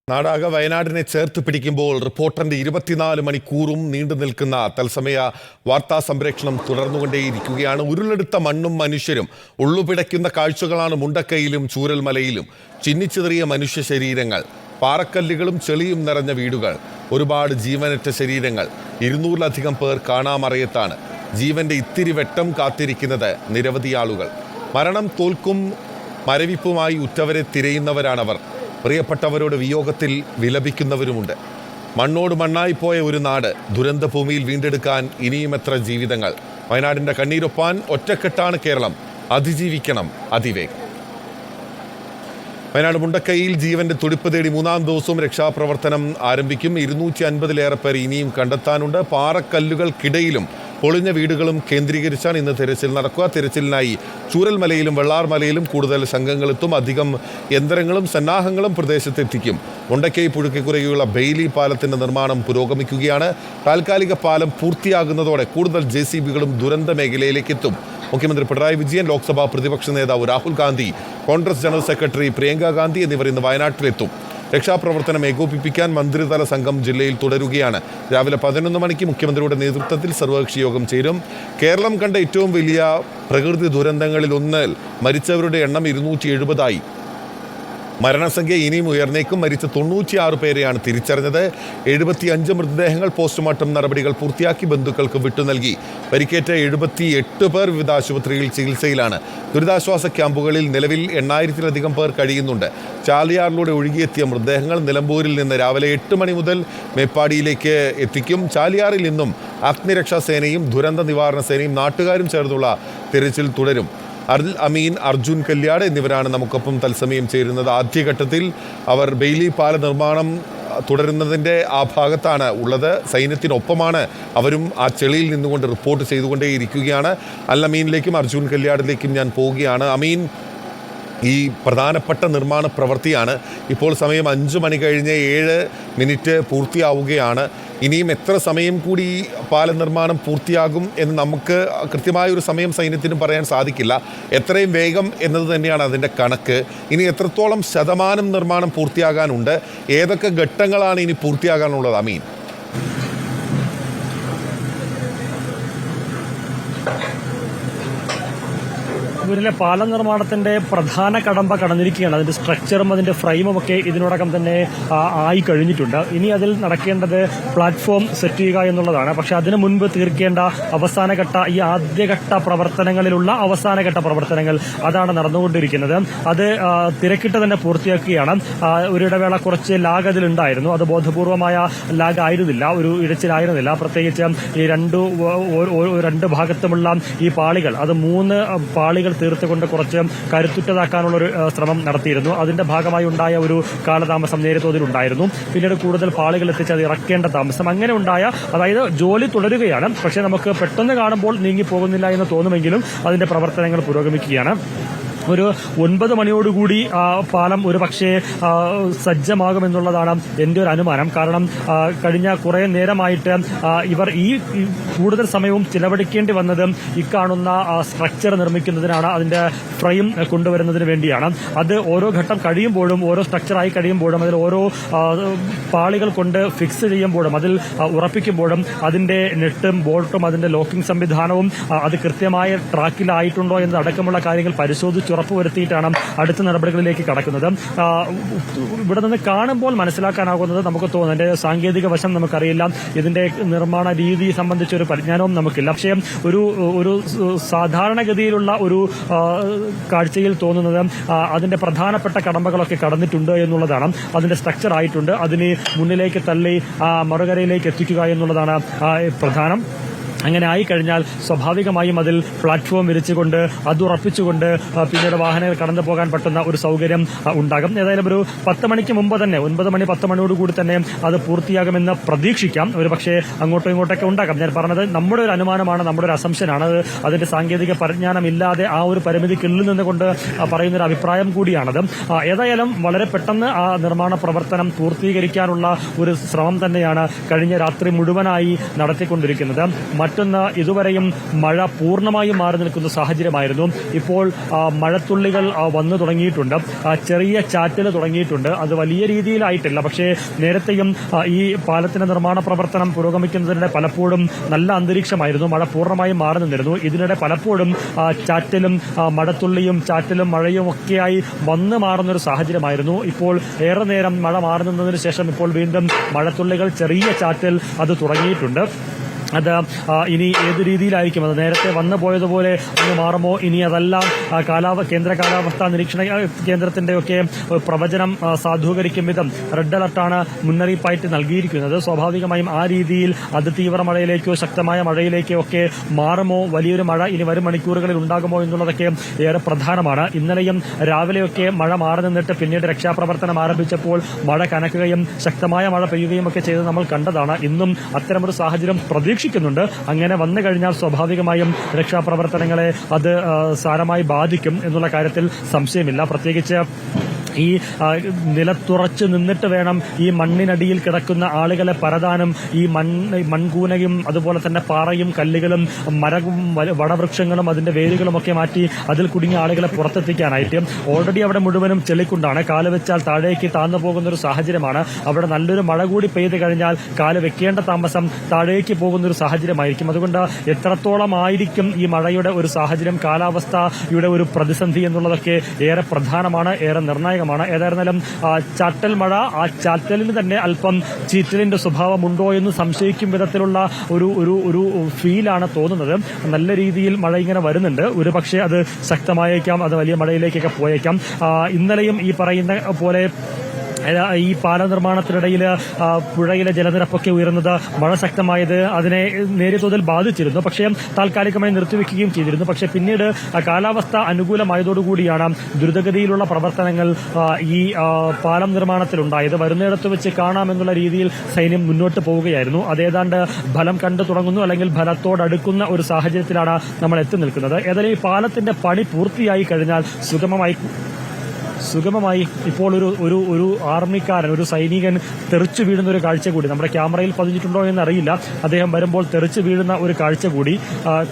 നാടാകെ വയനാടിനെ ചേർത്ത് പിടിക്കുമ്പോൾ റിപ്പോർട്ടറിന്റെ 24 മണിക്കൂറും നീണ്ടു നിൽക്കുന്ന തത്സമയ വാർത്താ സംപ്രേഷണം തുടർന്നുകൊണ്ടേയിരിക്കുകയാണ്. ഉരുളെടുത്ത മണ്ണും മനുഷ്യരും ഉള്ളുപിടയ്ക്കുന്ന കാഴ്ചകളാണ് മുണ്ടക്കയിലും ചൂരൽമലയിലും. ചിന്നിച്ചിതറിയ മനുഷ്യ ശരീരങ്ങൾ, പാറക്കല്ലുകളും ചെളിയും നിറഞ്ഞ വീടുകൾ, ഒരുപാട് ജീവനറ്റ ശരീരങ്ങൾ. 200-ലധികം പേർ കാണാമറയത്താണ്. ജീവന്റെ ഇത്തിരി വെട്ടം കാത്തിരിക്കുന്നത് നിരവധി ആളുകൾ. മരണം തോൽക്കും മരവിപ്പുമായി ഉറ്റവരെ തിരയുന്നവരാണവർ. പ്രിയപ്പെട്ടവരോട് വിയോഗത്തിൽ വിലപിക്കുന്നവരുമുണ്ട്. മണ്ണോട് മണ്ണായിപ്പോയ ഒരു നാട്, ദുരന്തഭൂമിയിൽ വീണ്ടെടുക്കാൻ ഇനിയും എത്ര ജീവിതങ്ങൾ. വയനാടിന്റെ കണ്ണീരൊപ്പാൻ ഒറ്റക്കെട്ടാണ് കേരളം. അതിജീവിക്കണം അതിവേഗം. വയനാട് മുണ്ടക്കൈയിൽ ജീവന്റെ തുടിപ്പ് തേടി 3-ാം ദിവസവും രക്ഷാപ്രവർത്തനം ആരംഭിക്കും. 250-ലേറെ പേർ ഇനിയും കണ്ടെത്താനുണ്ട്. പാറക്കല്ലുകൾക്കിടയിലും പൊളിഞ്ഞ വീടുകളും കേന്ദ്രീകരിച്ചാണ് ഇന്ന് തെരച്ചിൽ നടക്കുക. തെരച്ചിലിനായി ചൂരൽമലയിലും വെള്ളാർമലയിലും കൂടുതൽ സംഘങ്ങളെത്തും. അധികം യന്ത്രങ്ങളും സന്നാഹങ്ങളും പ്രദേശത്തെത്തിക്കും. മുണ്ടക്കൈ പുഴയ്ക്കുകുരയുള്ള ബെയിലി പാലത്തിന്റെ നിർമ്മാണം പുരോഗമിക്കുകയാണ്. താൽക്കാലിക പാലം പൂർത്തിയാകുന്നതോടെ കൂടുതൽ JCBകളും ദുരന്ത മേഖലയിലേക്ക് എത്തും. മുഖ്യമന്ത്രി പിണറായി വിജയൻ, ലോക്സഭാ പ്രതിപക്ഷ നേതാവ് രാഹുൽ ഗാന്ധി, കോൺഗ്രസ് ജനറൽ സെക്രട്ടറി പ്രിയങ്ക ഗാന്ധി എന്നിവർ ഇന്ന് വയനാട്ടിലെത്തും. രക്ഷാപ്രവർത്തനം ഏകോപിപ്പിക്കാൻ മന്ത്രിതല സംഘം ജില്ലയിൽ തുടരുകയാണ്. രാവിലെ 11 മണിക്ക് മുഖ്യമന്ത്രിയുടെ നേതൃത്വത്തിൽ സർവകക്ഷി യോഗം ചേരും. കേരളം കണ്ട ഏറ്റവും വലിയ പ്രകൃതി ദുരന്തങ്ങളിൽ ഒന്നിൽ മരിച്ചവരുടെ എണ്ണം 270 മരണസംഖ്യ ഇനിയും ഉയർന്നേക്കും. മരിച്ച 96 പേരെയാണ് തിരിച്ചറിഞ്ഞത്. 75 മൃതദേഹങ്ങൾ പോസ്റ്റ്മോർട്ടം നടപടികൾ പൂർത്തിയാക്കി ബന്ധുക്കൾക്ക് വിട്ടു നൽകി. പരിക്കേറ്റ 78 പേർ വിവിധ ആശുപത്രികളിൽ ചികിത്സയിലാണ്. ദുരിതാശ്വാസ ക്യാമ്പുകളിൽ നിലവിൽ 8000-ലധികം പേർ കഴിയുന്നുണ്ട്. ചാലിയാറിലൂടെ ഒഴുകിയെത്തിയ മൃതദേഹങ്ങൾ നിലമ്പൂരിൽ നിന്ന് രാവിലെ 8 മണി മുതൽ മേപ്പാടിയിലേക്ക് എത്തിക്കും. ചാലിയാറിൽ നിന്നും അഗ്നിരക്ഷാ സേനയും ദുരന്ത നിവാരണ സേനയും നാട്ടുകാരും ചേർന്നുള്ള തിരച്ചിൽ തുടരും. അമീൻ, അർജുൻ കല്യാട് എന്നിവരാണ് നമുക്കൊപ്പം തത്സമയം ചേരുന്നത്. ആദ്യഘട്ടത്തിൽ അവർ ബെയിലി പാല നിർമ്മാണം തുടരുന്നതിൻ്റെ ആ ഭാഗത്താണ് ഉള്ളത്. സൈന്യത്തിനൊപ്പമാണ് അവരും. ആ ചെളിയിൽ നിന്നുകൊണ്ട് റിപ്പോർട്ട് ചെയ്തുകൊണ്ടേയിരിക്കുകയാണ്. അമീനിലേക്കും അർജുൻ കല്യാടിലേക്കും ഞാൻ പോവുകയാണ്. അമീൻ, ഈ പ്രധാനപ്പെട്ട നിർമ്മാണ പ്രവൃത്തിയാണ്. ഇപ്പോൾ സമയം 5 മണി കഴിഞ്ഞ് 7 പൂർത്തിയാവുകയാണ്. ഇനിയും എത്ര സമയം കൂടി പാല നിർമ്മാണം പൂർത്തിയാകും എന്ന് നമുക്ക് കൃത്യമായൊരു സമയം സൈന്യത്തിന് പറയാൻ സാധിക്കില്ല. എത്രയും വേഗം എന്നത് തന്നെയാണ് അതിൻ്റെ കണക്ക്. ഇനി എത്രത്തോളം ശതമാനം നിർമ്മാണം പൂർത്തിയാകാനുണ്ട്? ഏതൊക്കെ ഘട്ടങ്ങളാണ് ഇനി പൂർത്തിയാകാനുള്ളത്? അമീൻ, ൂരിലെ പാലം നിർമ്മാണത്തിന്റെ പ്രധാന കടമ്പ കടന്നിരിക്കുകയാണ്. അതിന്റെ സ്ട്രക്ചറും അതിന്റെ ഫ്രെയിമും ഒക്കെ ഇതിനോടകം തന്നെ ആയി കഴിഞ്ഞിട്ടുണ്ട്. ഇനി അതിൽ നടക്കേണ്ടത് പ്ലാറ്റ്ഫോം സെറ്റ് ചെയ്യുക എന്നുള്ളതാണ്. പക്ഷെ അതിനു മുൻപ് തീർക്കേണ്ട അവസാനഘട്ട, ഈ ആദ്യഘട്ട പ്രവർത്തനങ്ങളിലുള്ള അവസാനഘട്ട പ്രവർത്തനങ്ങൾ അതാണ് നടന്നുകൊണ്ടിരിക്കുന്നത്. അത് തിരക്കിട്ട് തന്നെ പൂർത്തിയാക്കുകയാണ്. ഒരിടവേള കുറച്ച് ലാഗ് അതിലുണ്ടായിരുന്നു. അത് ബോധപൂർവമായ ലാഗ് ആയിരുന്നില്ല, ഒരു ഇഴച്ചിലായിരുന്നില്ല. പ്രത്യേകിച്ച് ഈ രണ്ട് ഭാഗത്തുമുള്ള ഈ പാളികൾ, അത് 3 പാളികൾ തീർത്തുകൊണ്ട് കുറച്ച് കരുത്തുറ്റതാക്കാനുള്ള ഒരു ശ്രമം നടത്തിയിരുന്നു. അതിന്റെ ഭാഗമായി ഉണ്ടായ ഒരു കാലതാമസം നേരെ തോതിലുണ്ടായിരുന്നു. പിന്നീട് കൂടുതൽ പാളികൾ എത്തിച്ച് അത് ഇറക്കേണ്ട താമസം, അങ്ങനെ ഉണ്ടായ, അതായത് ജോലി തുടരുകയാണ്. പക്ഷേ നമുക്ക് പെട്ടെന്ന് കാണുമ്പോൾ നീങ്ങിപ്പോകുന്നില്ല എന്ന് തോന്നുമെങ്കിലും അതിന്റെ പ്രവർത്തനങ്ങൾ പുരോഗമിക്കുകയാണ്. ഒരു 9 മണിയോടുകൂടി പാലം ഒരു പക്ഷേ സജ്ജമാകുമെന്നുള്ളതാണ് എൻ്റെ ഒരു അനുമാനം. കാരണം കഴിഞ്ഞ കുറേ നേരമായിട്ട് ഇവർ ഈ കൂടുതൽ സമയവും ചിലവഴിക്കേണ്ടി വന്നത് ഈ കാണുന്ന സ്ട്രക്ചർ നിർമ്മിക്കുന്നതിനാണ്, അതിന്റെ ഫ്രെയിം കൊണ്ടുവരുന്നതിന് വേണ്ടിയാണ്. അത് ഓരോ ഘട്ടം കഴിയുമ്പോഴും, ഓരോ സ്ട്രക്ചറായി കഴിയുമ്പോഴും, അതിൽ ഓരോ പാളികൾ കൊണ്ട് ഫിക്സ് ചെയ്യുമ്പോഴും, അതിൽ ഉറപ്പിക്കുമ്പോഴും അതിന്റെ നെട്ടും ബോൾട്ടും അതിന്റെ ലോക്കിംഗ് സംവിധാനവും അത് കൃത്യമായ ട്രാക്കിലായിട്ടുണ്ടോ എന്നതടക്കമുള്ള കാര്യങ്ങൾ പരിശോധിച്ച് ഉറപ്പുവരുത്തിയിട്ടാണ് അടുത്ത നടപടികളിലേക്ക് കടക്കുന്നത്. ഇവിടെ നിന്ന് കാണുമ്പോൾ മനസ്സിലാക്കാനാകുന്നത്, നമുക്ക് തോന്നുന്നു, അതിന്റെ സാങ്കേതിക വശം നമുക്കറിയില്ല, ഇതിന്റെ നിർമ്മാണ രീതി സംബന്ധിച്ച ഒരു പരിജ്ഞാനവും നമുക്കില്ല. പക്ഷേ ഒരു സാധാരണഗതിയിലുള്ള ഒരു കാഴ്ചയിൽ തോന്നുന്നത് അതിന്റെ പ്രധാനപ്പെട്ട കടമ്പകളൊക്കെ കടന്നിട്ടുണ്ട് എന്നുള്ളതാണ്. അതിന്റെ സ്ട്രക്ചർ ആയിട്ടുണ്ട്. അതിനെ മുന്നിലേക്ക് തള്ളി മറുകരയിലേക്ക് എത്തിക്കുക എന്നുള്ളതാണ് പ്രധാനം. അങ്ങനെ ആയിക്കഴിഞ്ഞാൽ സ്വാഭാവികമായും അതിൽ പ്ലാറ്റ്ഫോം വിരിച്ചുകൊണ്ട് അത് ഉറപ്പിച്ചുകൊണ്ട് പിന്നീട് വാഹനങ്ങൾ കടന്നു പോകാൻ പറ്റുന്ന ഒരു സൗകര്യം ഉണ്ടാകും. ഏതായാലും ഒരു 10 മണിക്ക് മുമ്പ് തന്നെ, 9 മണി 10 മണിയോടുകൂടി തന്നെ അത് പൂർത്തിയാകുമെന്ന് പ്രതീക്ഷിക്കാം. ഒരു പക്ഷേ അങ്ങോട്ടും ഇങ്ങോട്ടൊക്കെ ഉണ്ടാകാം. ഞാൻ പറഞ്ഞത് നമ്മുടെ ഒരു അനുമാനമാണ്, നമ്മുടെ ഒരു അസംഷനാണ്. അതിന്റെ സാങ്കേതിക പരിജ്ഞാനം ഇല്ലാതെ ആ ഒരു പരിമിതിക്കുള്ളിൽ നിന്നുകൊണ്ട് പറയുന്നൊരു അഭിപ്രായം കൂടിയാണത്. ഏതായാലും വളരെ പെട്ടെന്ന് ആ നിർമ്മാണ പ്രവർത്തനം പൂർത്തീകരിക്കാനുള്ള ഒരു ശ്രമം തന്നെയാണ് കഴിഞ്ഞ രാത്രി മുഴുവനായി നടത്തിക്കൊണ്ടിരിക്കുന്നത്. മറ്റൊന്ന് ഇതുവരെയും മഴ പൂർണ്ണമായും മാറി നിൽക്കുന്ന സാഹചര്യമായിരുന്നു. ഇപ്പോൾ മഴത്തുള്ളികൾ വന്നു തുടങ്ങിയിട്ടുണ്ട്. ചെറിയ ചാറ്റൽ തുടങ്ങിയിട്ടുണ്ട്. അത് വലിയ രീതിയിലായിട്ടില്ല. പക്ഷേ നേരത്തെയും ഈ പാലത്തിന്റെ നിർമ്മാണ പ്രവർത്തനം പുരോഗമിക്കുന്നതിനിടെ പലപ്പോഴും നല്ല അന്തരീക്ഷമായിരുന്നു. മഴ പൂർണ്ണമായും മാറി നിന്നിരുന്നു. ഇതിനിടെ പലപ്പോഴും ചാറ്റലും മഴത്തുള്ളിയും ചാറ്റലും മഴയും ഒക്കെയായി വന്നു മാറുന്നൊരു സാഹചര്യമായിരുന്നു. ഇപ്പോൾ ഏറെ നേരം മഴ മാറി നിന്നതിന് ശേഷം ഇപ്പോൾ വീണ്ടും മഴത്തുള്ളികൾ ചെറിയ ചാറ്റൽ അത് തുടങ്ങിയിട്ടുണ്ട്. അത് ഇനി ഏത് രീതിയിലായിരിക്കും, അത് നേരത്തെ വന്നു പോയതുപോലെ ഒന്ന് മാറുമോ, ഇനി അതെല്ലാം കേന്ദ്ര കാലാവസ്ഥാ നിരീക്ഷണ കേന്ദ്രത്തിന്റെയൊക്കെ പ്രവചനം സാധൂകരിക്കും വിധം റെഡ് അലർട്ടാണ് മുന്നറിയിപ്പായിട്ട് നൽകിയിരിക്കുന്നത്. സ്വാഭാവികമായും ആ രീതിയിൽ അത് തീവ്ര മഴയിലേക്കോ ശക്തമായ മഴയിലേക്കോ ഒക്കെ മാറുമോ, വലിയൊരു മഴ ഇനി വരും മണിക്കൂറുകളിൽ ഉണ്ടാകുമോ എന്നുള്ളതൊക്കെ ഏറെ പ്രധാനമാണ്. ഇന്നലെയും രാവിലെയൊക്കെ മഴ മാറി നിന്നിട്ട് പിന്നീട് രക്ഷാപ്രവർത്തനം ആരംഭിച്ചപ്പോൾ മഴ കനക്കുകയും ശക്തമായ മഴ പെയ്യുകയും ഒക്കെ ചെയ്ത് നമ്മൾ കണ്ടതാണ്. ഇന്നും അത്തരമൊരു സാഹചര്യം പ്രതീക്ഷിക്കുന്നുണ്ട്. അങ്ങനെ വന്നു കഴിഞ്ഞാൽ സ്വാഭാവികമായും രക്ഷാപ്രവർത്തനങ്ങളെ അത് സാരമായി ബാധിക്കും എന്നുള്ള കാര്യത്തിൽ സംശയമില്ല. പ്രത്യേകിച്ച് ഈ നിലത്തുറച്ചു നിന്നിട്ട് വേണം ഈ മണ്ണിനടിയിൽ കിടക്കുന്ന ആളുകളെ പരതാനും. ഈ മൺകൂനയും അതുപോലെ തന്നെ പാറയും കല്ലുകളും മരവും വടവൃക്ഷങ്ങളും അതിന്റെ വേരുകളും ഒക്കെ മാറ്റി അതിൽ കുടുങ്ങിയ ആളുകളെ പുറത്തെത്തിക്കാനായിട്ട് ഓൾറെഡി അവിടെ മുഴുവനും ചെളിക്കുണ്ടാണ്. കാല് വെച്ചാൽ താഴേക്ക് താഴ്ന്നു പോകുന്ന ഒരു സാഹചര്യമാണ്. അവിടെ നല്ലൊരു മഴ കൂടി പെയ്ത് കഴിഞ്ഞാൽ കാല് വെക്കേണ്ട താമസം താഴേക്ക് പോകുന്ന ഒരു സാഹചര്യമായിരിക്കും. അതുകൊണ്ട് എത്രത്തോളം ആയിരിക്കും ഈ മഴയുടെ ഒരു സാഹചര്യം, കാലാവസ്ഥയുടെ ഒരു പ്രതിസന്ധി എന്നുള്ളതൊക്കെ ഏറെ പ്രധാനമാണ്, ഏറെ നിർണായകമാണ്. ഏതായിരുന്നാലും ചാറ്റൽ മഴ, ആ ചാറ്റലിന് തന്നെ അല്പം ചീറ്റലിന്റെ സ്വഭാവമുണ്ടോ എന്ന് സംശയിക്കും വിധത്തിലുള്ള ഒരു ഫീലാണ് തോന്നുന്നത്. നല്ല രീതിയിൽ മഴ ഇങ്ങനെ വരുന്നുണ്ട്. ഒരു പക്ഷേ അത് ശക്തമായേക്കാം, അത് വലിയ മഴയിലേക്കൊക്കെ പോയേക്കാം. ഇന്നലെയും ഈ പറയുന്ന പോലെ ഈ പാല നിർമ്മാണത്തിനിടയിൽ പുഴയിലെ ജലനിരപ്പൊക്കെ ഉയർന്നത്, മഴ ശക്തമായത് അതിനെ നേരിയ തോതിൽ ബാധിച്ചിരുന്നു. പക്ഷേ താൽക്കാലികമായി നിർത്തിവെക്കുകയും ചെയ്തിരുന്നു. പക്ഷേ പിന്നീട് കാലാവസ്ഥ അനുകൂലമായതോടുകൂടിയാണ് ദ്രുതഗതിയിലുള്ള പ്രവർത്തനങ്ങൾ ഈ പാലം നിർമ്മാണത്തിലുണ്ടായത്. വരുന്നിടത്ത് വെച്ച് കാണാമെന്നുള്ള രീതിയിൽ സൈന്യം മുന്നോട്ട് പോവുകയായിരുന്നു. അതേതാണ്ട് ഫലം കണ്ടു തുടങ്ങുന്നു, അല്ലെങ്കിൽ ഫലത്തോടടുക്കുന്ന ഒരു സാഹചര്യത്തിലാണ് നമ്മൾ എത്തി നിൽക്കുന്നത്. ഏതായാലും ഈ പാലത്തിന്റെ പണി പൂർത്തിയായി കഴിഞ്ഞാൽ സുഗമമായി ഇപ്പോൾ ഒരു ആർമിക്കാരൻ, ഒരു സൈനികൻ തെറിച്ചു വീഴുന്ന ഒരു കാഴ്ച കൂടി നമ്മുടെ ക്യാമറയിൽ പതിഞ്ഞിട്ടുണ്ടോ എന്നറിയില്ല. അദ്ദേഹം വരുമ്പോൾ തെറിച്ചു വീഴുന്ന ഒരു കാഴ്ച കൂടി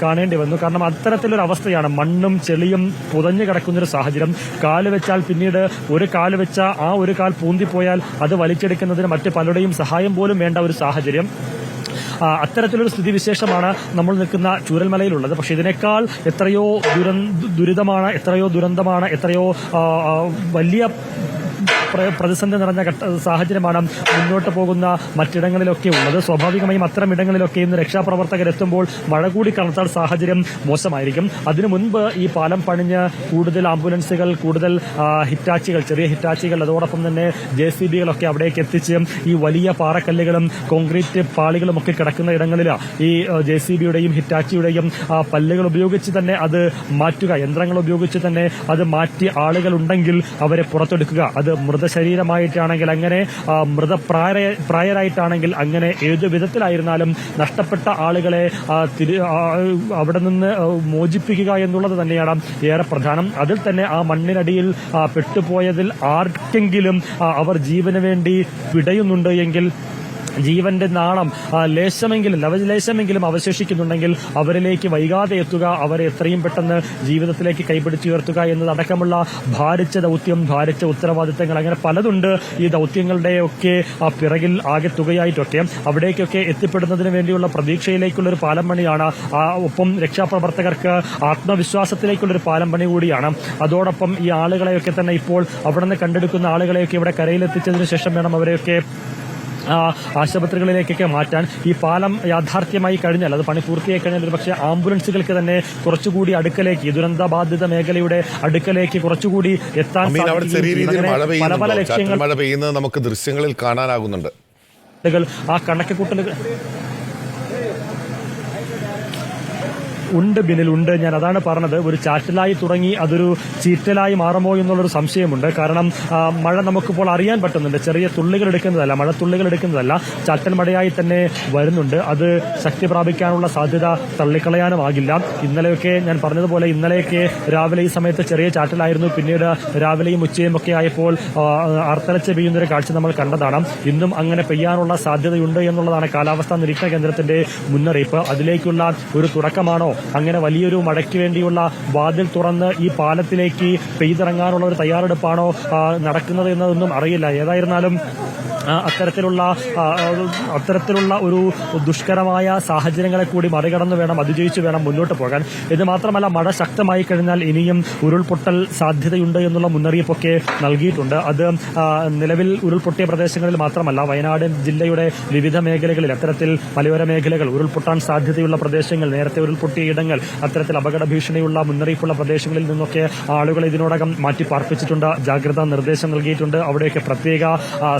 കാണേണ്ടി വന്നു. കാരണം അത്തരത്തിലൊരു അവസ്ഥയാണ്. മണ്ണും ചെളിയും പുതഞ്ഞു കിടക്കുന്നൊരു സാഹചര്യം. കാല് വെച്ചാൽ പിന്നീട് ഒരു കാല് വെച്ച ആ ഒരു കാൽ പൂന്തിപ്പോയാൽ അത് വലിച്ചെടുക്കുന്നതിന് മറ്റ് പലരുടെയും സഹായം പോലും വേണ്ട ഒരു സാഹചര്യം. അത്തരത്തിലൊരു സ്ഥിതിവിശേഷമാണ് നമ്മൾ നിൽക്കുന്ന ചൂരൽമലയിലുള്ളത്. പക്ഷെ ഇതിനേക്കാൾ എത്രയോ ദുരിതമാണ്, എത്രയോ ദുരന്തമാണ്, എത്രയോ വലിയ പ്രതിസന്ധി നിറഞ്ഞ സാഹചര്യമാണ് മുന്നോട്ട് പോകുന്ന മറ്റിടങ്ങളിലൊക്കെ ഉള്ളത്. സ്വാഭാവികമായും അത്തരം ഇടങ്ങളിലൊക്കെ ഇന്ന് രക്ഷാപ്രവർത്തകരെത്തുമ്പോൾ മഴ കൂടി കനത്താൽ സാഹചര്യം മോശമായിരിക്കും. അതിനു മുൻപ് ഈ പാലം പണിഞ്ഞ് കൂടുതൽ ആംബുലൻസുകൾ, കൂടുതൽ ഹിറ്റാച്ചികൾ, ചെറിയ ഹിറ്റാച്ചികൾ, അതോടൊപ്പം തന്നെ JCBകളൊക്കെ അവിടേക്ക് എത്തിച്ച് ഈ വലിയ പാറക്കല്ലുകളും കോൺക്രീറ്റ് പാളികളും ഒക്കെ കിടക്കുന്ന ഇടങ്ങളിൽ ഈ JCBയുടെയും ഹിറ്റാച്ചിയുടെയും പല്ലുകൾ ഉപയോഗിച്ച് തന്നെ അത് മാറ്റുക, യന്ത്രങ്ങൾ ഉപയോഗിച്ച് തന്നെ അത് മാറ്റി ആളുകളുണ്ടെങ്കിൽ അവരെ പുറത്തെടുക്കുക. അത് മൃതശരീരമായിട്ടാണെങ്കിൽ അങ്ങനെ, മൃതപ്രായരായിട്ടാണെങ്കിൽ അങ്ങനെ, ഏതു വിധത്തിലായിരുന്നാലും നഷ്ടപ്പെട്ട ആളുകളെ അവിടെ നിന്ന് മോചിപ്പിക്കുക എന്നുള്ളത് തന്നെയാണ് ഏറെ പ്രധാനം. അതിൽ തന്നെ ആ മണ്ണിനടിയിൽ പെട്ടുപോയതിൽ ആർക്കെങ്കിലും അവർ ജീവന് വേണ്ടി പിടയുന്നുണ്ട് എങ്കിൽ, ജീവന്റെ നാളം ലേശമെങ്കിലും അവശേഷിക്കുന്നുണ്ടെങ്കിൽ അവരിലേക്ക് വൈകാതെ എത്തുക, അവരെ എത്രയും പെട്ടെന്ന് ജീവിതത്തിലേക്ക് കൈപിടിച്ചുയർത്തുക എന്നതടക്കമുള്ള ഭാരിച്ച ദൌത്യം, ഭാരിച്ച ഉത്തരവാദിത്തങ്ങൾ, അങ്ങനെ പലതുണ്ട് ഈ ദൌത്യങ്ങളുടെയൊക്കെ പിറകിൽ ആകെ തുകയായിട്ടൊക്കെ. അവിടേക്കൊക്കെ എത്തിപ്പെടുന്നതിന് വേണ്ടിയുള്ള പ്രതീക്ഷയിലേക്കുള്ളൊരു പാലം പണിയാണ്. ഒപ്പം രക്ഷാപ്രവർത്തകർക്ക് ആത്മവിശ്വാസത്തിലേക്കുള്ളൊരു പാലം പണി കൂടിയാണ്. അതോടൊപ്പം ഈ ആളുകളെയൊക്കെ തന്നെ ഇപ്പോൾ അവിടെ നിന്ന് കണ്ടെടുക്കുന്ന ആളുകളെയൊക്കെ ഇവിടെ കരയിലെത്തിച്ചതിന് ശേഷം വേണം അവരെയൊക്കെ ആശുപത്രികളിലേക്കൊക്കെ മാറ്റാൻ. ഈ പാലം യാഥാർത്ഥ്യമായി കഴിഞ്ഞാൽ, അത് പണി പൂർത്തിയായി കഴിഞ്ഞാൽ ഒരു പക്ഷേ ആംബുലൻസുകൾക്ക് തന്നെ കുറച്ചുകൂടി അടുക്കലേക്ക്, ദുരന്തബാധിത മേഖലയുടെ അടുക്കലേക്ക് കുറച്ചുകൂടി എത്താൻ പല പല ലക്ഷ്യങ്ങൾ മഴ പെയ്യുന്നത് നമുക്ക് ദൃശ്യങ്ങളിൽ കാണാനാകുന്നുണ്ട്. ആ കണക്കുകൂട്ടലുകൾ ഉണ്ട് ബിനിൽ, ഉണ്ട്. ഞാൻ അതാണ് പറഞ്ഞത്. ഒരു ചാറ്റലായി തുടങ്ങി അതൊരു ചീറ്റലായി മാറുമോ എന്നുള്ളൊരു സംശയമുണ്ട്. കാരണം മഴ നമുക്കിപ്പോൾ അറിയാൻ പറ്റുന്നുണ്ട്. ചെറിയ തുള്ളികൾ എടുക്കുന്നതല്ല, മഴത്തുള്ളികൾ എടുക്കുന്നതല്ല, ചാറ്റൽ മഴയായി തന്നെ വരുന്നുണ്ട്. അത് ശക്തി പ്രാപിക്കാനുള്ള സാധ്യത തള്ളിക്കളയാനുമാകില്ല. ഇന്നലെയൊക്കെ ഞാൻ പറഞ്ഞതുപോലെ ഇന്നലെയൊക്കെ രാവിലെ ഈ സമയത്ത് ചെറിയ ചാറ്റലായിരുന്നു. പിന്നീട് രാവിലെയും ഉച്ചയും ഒക്കെ ആയപ്പോൾ ആർത്തലച്ച് പെയ്യുന്നൊരു കാഴ്ച നമ്മൾ കണ്ടതാണ്. ഇന്നും അങ്ങനെ പെയ്യാനുള്ള സാധ്യതയുണ്ട് എന്നുള്ളതാണ് കാലാവസ്ഥാ നിരീക്ഷണ കേന്ദ്രത്തിന്റെ മുന്നറിയിപ്പ്. അതിലേക്കുള്ള ഒരു തുടക്കമാണോ, അങ്ങനെ വലിയൊരു മഴയ്ക്ക് വേണ്ടിയുള്ള വാതിൽ തുറന്ന് ഈ പാലത്തിലേക്ക് പെയ്തിറങ്ങാനുള്ള ഒരു തയ്യാറെടുപ്പാണോ നടക്കുന്നത് എന്നതൊന്നും അറിയില്ല. ഏതായിരുന്നാലും അത്തരത്തിലുള്ള ഒരു ദുഷ്കരമായ സാഹചര്യങ്ങളെ കൂടി മറികടന്ന് വേണം, അതിജയിച്ച് വേണം മുന്നോട്ട് പോകാൻ. ഇത് മാത്രമല്ല, മഴ ശക്തമായി കഴിഞ്ഞാൽ ഇനിയും ഉരുൾപൊട്ടൽ സാധ്യതയുണ്ട് എന്നുള്ള മുന്നറിയിപ്പൊക്കെ നൽകിയിട്ടുണ്ട്. അത് നിലവിൽ ഉരുൾപൊട്ടിയ പ്രദേശങ്ങളിൽ മാത്രമല്ല, വയനാട് ജില്ലയുടെ വിവിധ മേഖലകളിൽ അത്തരത്തിൽ മലയോര മേഖലകൾ, ഉരുൾപൊട്ടാൻ സാധ്യതയുള്ള പ്രദേശങ്ങൾ, നേരത്തെ ഉരുൾപൊട്ടിയ ഇടങ്ങൾ, അത്തരത്തിൽ അപകട ഭീഷണിയുള്ള മുന്നറിയിപ്പുള്ള പ്രദേശങ്ങളിൽ നിന്നൊക്കെ ആളുകളെ ഇതിനോടകം മാറ്റി പാർപ്പിച്ചിട്ടുണ്ട്. ജാഗ്രതാ നിർദ്ദേശം നൽകിയിട്ടുണ്ട്. അവിടെയൊക്കെ പ്രത്യേക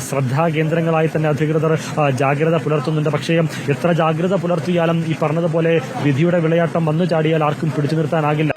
ശ്രദ്ധാ കേന്ദ്രങ്ങളായി തന്നെ അധികൃതർ ജാഗ്രത പുലർത്തുന്നുണ്ട്. പക്ഷേ എത്ര ജാഗ്രത പുലർത്തിയാലും ഈ പറഞ്ഞതുപോലെ വിധിയുടെ വിളയാട്ടം വന്നു ചാടിയാൽ ആർക്കും പിടിച്ചു നിർത്താനാകില്ല.